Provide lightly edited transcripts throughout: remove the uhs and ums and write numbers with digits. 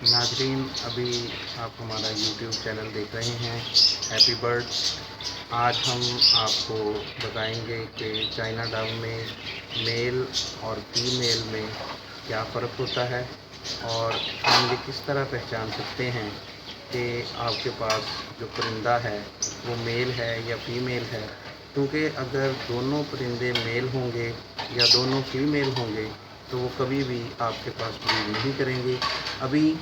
ناظرین، ابھی آپ ہمارا یوٹیوب چینل دیکھ رہے ہیں ہیپی برڈ۔ آج ہم آپ کو بتائیں گے کہ چائنا ڈو میں میل اور فیمیل میں کیا فرق ہوتا ہے، اور ہم یہ کس طرح پہچان سکتے ہیں کہ آپ کے پاس جو پرندہ ہے وہ میل ہے یا فیمیل ہے، کیونکہ اگر دونوں پرندے میل ہوں گے یا دونوں فیمیل ہوں گے تو وہ کبھی بھی آپ کے پاس بریڈ نہیں کریں گے۔ ابھی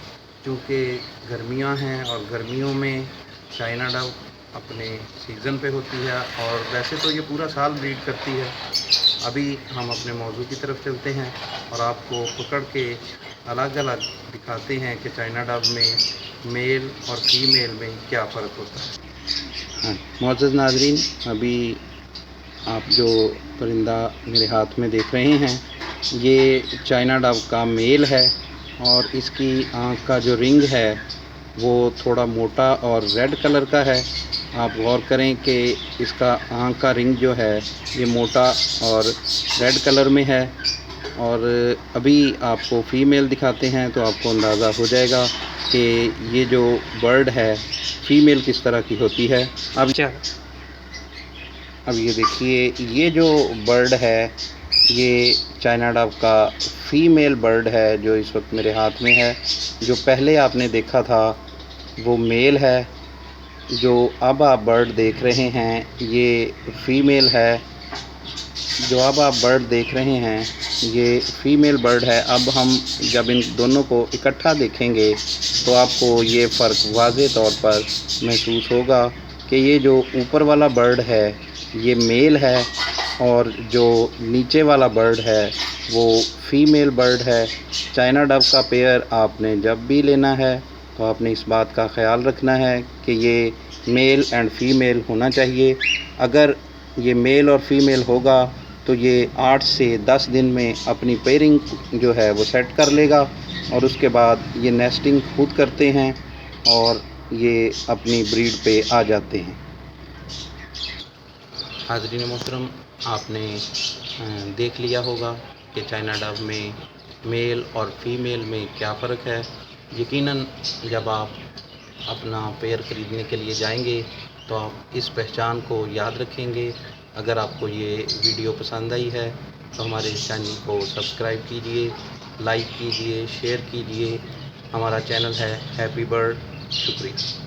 چونکہ گرمیاں ہیں اور گرمیوں میں چائنا ڈو اپنے سیزن پہ ہوتی ہے، اور ویسے تو یہ پورا سال بریڈ کرتی ہے۔ ابھی ہم اپنے موضوع کی طرف چلتے ہیں اور آپ کو پکڑ کے الگ الگ دکھاتے ہیں کہ چائنا ڈو میں میل اور فیمیل میں کیا فرق ہوتا ہے۔ معزز ناظرین، ابھی آپ جو پرندہ میرے ہاتھ میں دیکھ رہے ہیں یہ چائنا ڈو کا میل ہے، اور اس کی آنکھ کا جو رنگ ہے وہ تھوڑا موٹا اور ریڈ کلر کا ہے۔ آپ غور کریں کہ اس کا آنکھ کا رنگ جو ہے یہ موٹا اور ریڈ کلر میں ہے۔ اور ابھی آپ کو فیمیل دکھاتے ہیں تو آپ کو اندازہ ہو جائے گا کہ یہ جو برڈ ہے فیمیل کس طرح کی ہوتی ہے۔ اب یہ دیکھیے، یہ جو برڈ ہے یہ چائنا ڈو کا فیمیل برڈ ہے جو اس وقت میرے ہاتھ میں ہے۔ جو پہلے آپ نے دیکھا تھا وہ میل ہے، جو اب آپ برڈ دیکھ رہے ہیں یہ فیمیل ہے۔ جو اب آپ برڈ دیکھ رہے ہیں یہ فیمیل برڈ ہے۔ اب ہم جب ان دونوں کو اکٹھا دیکھیں گے تو آپ کو یہ فرق واضح طور پر محسوس ہوگا کہ یہ جو اوپر والا برڈ ہے یہ میل ہے، اور جو نیچے والا برڈ ہے وہ فیمیل برڈ ہے۔ چائنا ڈو کا پیئر آپ نے جب بھی لینا ہے تو آپ نے اس بات کا خیال رکھنا ہے کہ یہ میل اینڈ فیمیل ہونا چاہیے۔ اگر یہ میل اور فیمیل ہوگا تو یہ 8 سے 10 دن میں اپنی پیئرنگ جو ہے وہ سیٹ کر لے گا، اور اس کے بعد یہ نیسٹنگ خود کرتے ہیں اور یہ اپنی بریڈ پہ آ جاتے ہیں۔ حاضرین محترم، آپ نے دیکھ لیا ہوگا کہ چائنا ڈو میں میل اور فیمیل میں کیا فرق ہے۔ یقیناً جب آپ اپنا پیئر خریدنے کے لیے جائیں گے تو آپ اس پہچان کو یاد رکھیں گے۔ اگر آپ کو یہ ویڈیو پسند آئی ہے تو ہمارے چینل کو سبسکرائب کیجئے، لائک کیجئے، شیئر کیجئے۔ ہمارا چینل ہے ہیپی برڈ۔ شکریہ۔